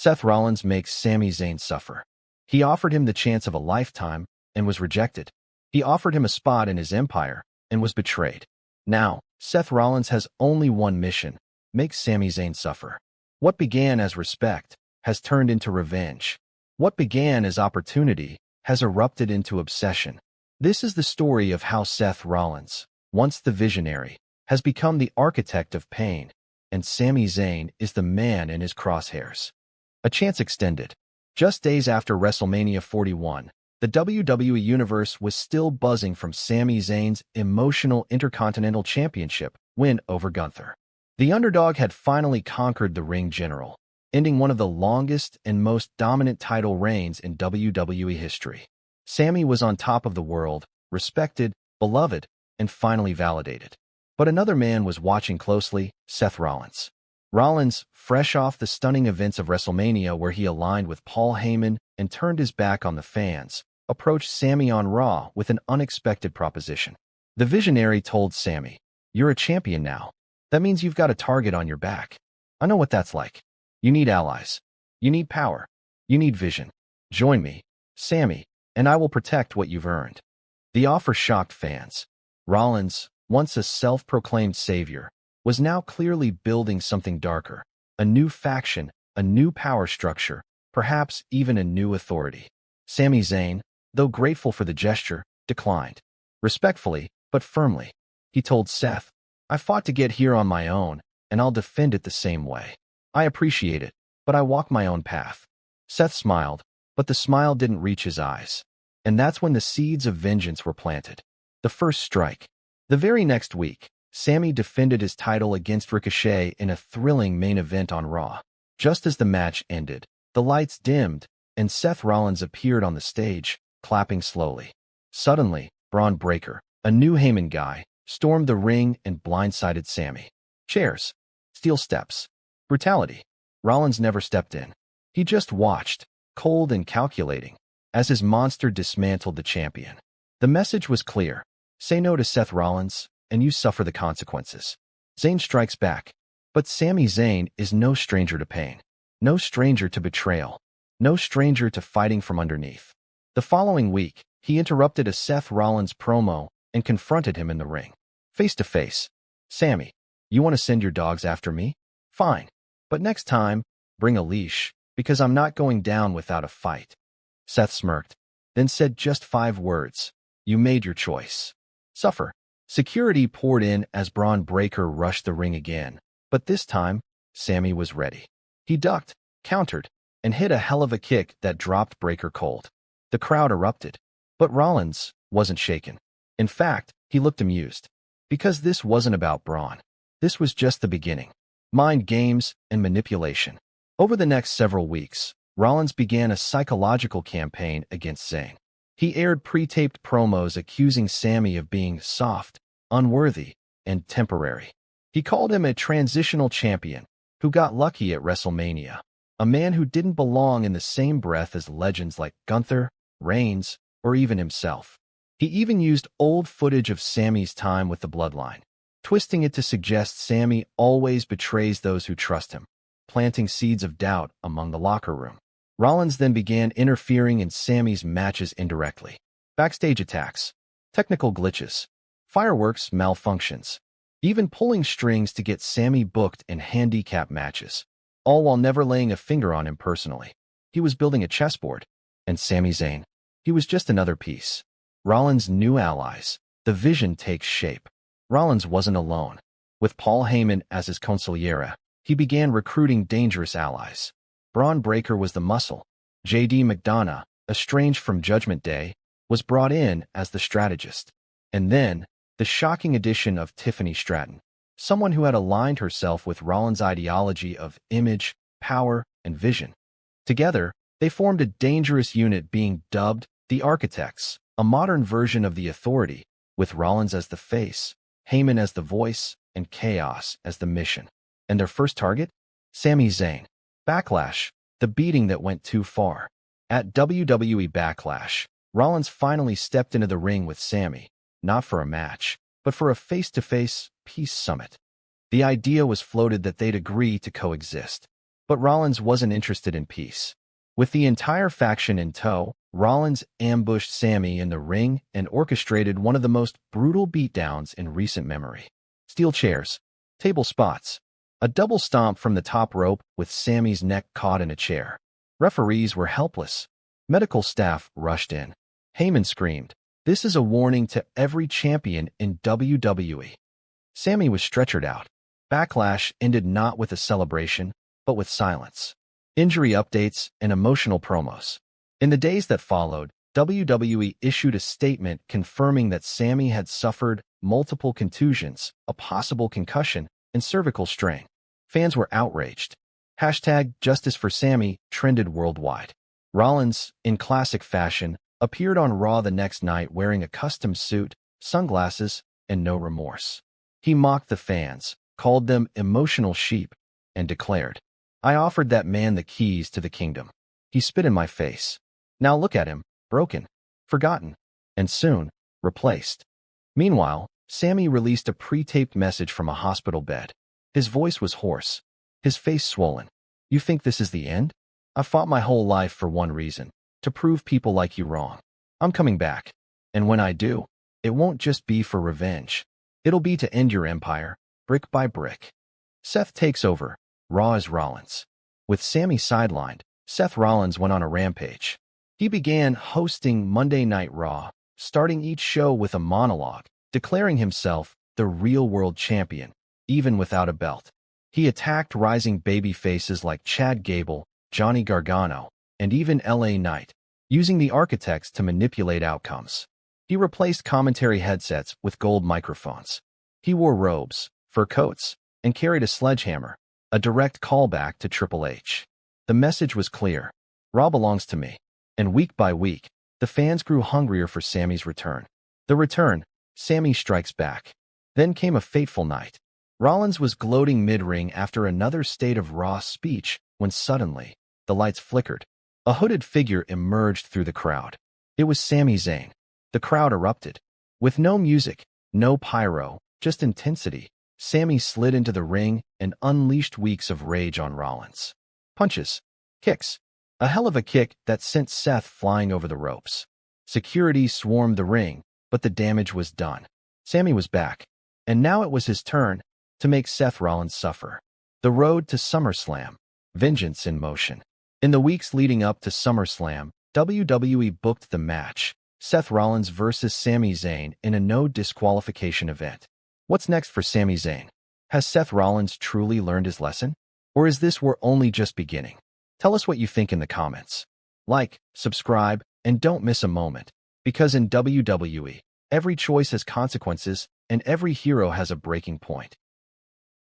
Seth Rollins makes Sami Zayn suffer. He offered him the chance of a lifetime and was rejected. He offered him a spot in his empire and was betrayed. Now, Seth Rollins has only one mission: make Sami Zayn suffer. What began as respect has turned into revenge. What began as opportunity has erupted into obsession. This is the story of how Seth Rollins, once the visionary, has become the architect of pain, and Sami Zayn is the man in his crosshairs. A chance extended. Just days after WrestleMania 41, the WWE Universe was still buzzing from Sami Zayn's emotional Intercontinental Championship win over GUNTHER. The underdog had finally conquered the ring general, ending one of the longest and most dominant title reigns in WWE history. Sami was on top of the world, respected, beloved, and finally validated. But another man was watching closely: Seth Rollins. Rollins, fresh off the stunning events of WrestleMania where he aligned with Paul Heyman and turned his back on the fans, approached Sami on Raw with an unexpected proposition. The visionary told Sami, "You're a champion now. That means you've got a target on your back. I know what that's like. You need allies. You need power. You need vision. Join me, Sami, and I will protect what you've earned." The offer shocked fans. Rollins, once a self-proclaimed savior, was now clearly building something darker: a new faction, a new power structure, perhaps even a new authority. Sami Zayn, though grateful for the gesture, declined. Respectfully, but firmly. He told Seth, "I fought to get here on my own, and I'll defend it the same way. I appreciate it, but I walk my own path." Seth smiled, but the smile didn't reach his eyes. And that's when the seeds of vengeance were planted. The first strike. The very next week, Sami defended his title against Ricochet in a thrilling main event on Raw. Just as the match ended, the lights dimmed, and Seth Rollins appeared on the stage, clapping slowly. Suddenly, Braun Breaker, a new Heyman guy, stormed the ring and blindsided Sami. Chairs, steel steps, brutality. Rollins never stepped in. He just watched, cold and calculating, as his monster dismantled the champion. The message was clear: say no to Seth Rollins, and you suffer the consequences. Zayn strikes back. But Sami Zayn is no stranger to pain. No stranger to betrayal. No stranger to fighting from underneath. The following week, he interrupted a Seth Rollins promo and confronted him in the ring. Face to face. "Sami, you want to send your dogs after me? Fine. But next time, bring a leash, because I'm not going down without a fight." Seth smirked, then said just 5 words: "You made your choice. Suffer." Security poured in as Braun Breaker rushed the ring again, but this time, Sami was ready. He ducked, countered, and hit a hell of a kick that dropped Breaker cold. The crowd erupted, but Rollins wasn't shaken. In fact, he looked amused. Because this wasn't about Braun. This was just the beginning. Mind games and manipulation. Over the next several weeks, Rollins began a psychological campaign against Zayn. He aired pre-taped promos accusing Sami of being soft, unworthy, and temporary. He called him a transitional champion who got lucky at WrestleMania, a man who didn't belong in the same breath as legends like Gunther, Reigns, or even himself. He even used old footage of Sami's time with the Bloodline, twisting it to suggest Sami always betrays those who trust him, planting seeds of doubt among the locker room. Rollins then began interfering in Sami's matches indirectly. Backstage attacks, technical glitches, fireworks malfunctions, even pulling strings to get Sami booked in handicap matches, all while never laying a finger on him personally. He was building a chessboard, and Sami Zayn, he was just another piece. Rollins' new allies. The vision takes shape. Rollins wasn't alone. With Paul Heyman as his consigliere, he began recruiting dangerous allies. Braun Breaker was the muscle. J.D. McDonough, estranged from Judgment Day, was brought in as the strategist. And then, the shocking addition of Tiffany Stratton, someone who had aligned herself with Rollins' ideology of image, power, and vision. Together, they formed a dangerous unit being dubbed the Architects, a modern version of the Authority, with Rollins as the face, Heyman as the voice, and Chaos as the mission. And their first target? Sami Zayn. Backlash, the beating that went too far. At WWE Backlash, Rollins finally stepped into the ring with Sami, not for a match, but for a face-to-face peace summit. The idea was floated that they'd agree to coexist. But Rollins wasn't interested in peace. With the entire faction in tow, Rollins ambushed Samy in the ring and orchestrated one of the most brutal beatdowns in recent memory. Steel chairs, table spots, a double stomp from the top rope with Samy's neck caught in a chair. Referees were helpless. Medical staff rushed in. Heyman screamed, "This is a warning to every champion in WWE." Samy was stretchered out. Backlash ended not with a celebration, but with silence, injury updates, and emotional promos. In the days that followed, WWE issued a statement confirming that Samy had suffered multiple contusions, a possible concussion, and cervical strain. Fans were outraged. Hashtag Justice for Samy trended worldwide. Rollins, in classic fashion, appeared on Raw the next night wearing a custom suit, sunglasses, and no remorse. He mocked the fans, called them emotional sheep, and declared, "I offered that man the keys to the kingdom. He spit in my face. Now look at him, broken, forgotten, and soon, replaced." Meanwhile, Samy released a pre-taped message from a hospital bed. His voice was hoarse, his face swollen. "You think this is the end? I fought my whole life for one reason, to prove people like you wrong. I'm coming back. And when I do, it won't just be for revenge. It'll be to end your empire, brick by brick." Seth takes over. Raw is Rollins. With Samy sidelined, Seth Rollins went on a rampage. He began hosting Monday Night Raw, starting each show with a monologue, declaring himself the real-world champion, even without a belt. He attacked rising baby faces like Chad Gable, Johnny Gargano, and even LA Knight, using the architects to manipulate outcomes. He replaced commentary headsets with gold microphones. He wore robes, fur coats, and carried a sledgehammer, a direct callback to Triple H. The message was clear: Raw belongs to me. And week by week, the fans grew hungrier for Samy's return. The return, Samy strikes back. Then came a fateful night. Rollins was gloating mid-ring after another State of Raw speech when suddenly, the lights flickered. A hooded figure emerged through the crowd. It was Sami Zayn. The crowd erupted. With no music, no pyro, just intensity, Samy slid into the ring and unleashed weeks of rage on Rollins. Punches. Kicks. A hell of a kick that sent Seth flying over the ropes. Security swarmed the ring, but the damage was done. Samy was back, and now it was his turn to make Seth Rollins suffer. The road to SummerSlam. Vengeance in motion. In the weeks leading up to SummerSlam, WWE booked the match, Seth Rollins versus Sami Zayn, in a no disqualification event. What's next for Sami Zayn? Has Seth Rollins truly learned his lesson? Or is this we're only just beginning? Tell us what you think in the comments. Like, subscribe, and don't miss a moment. Because in WWE, every choice has consequences, and every hero has a breaking point.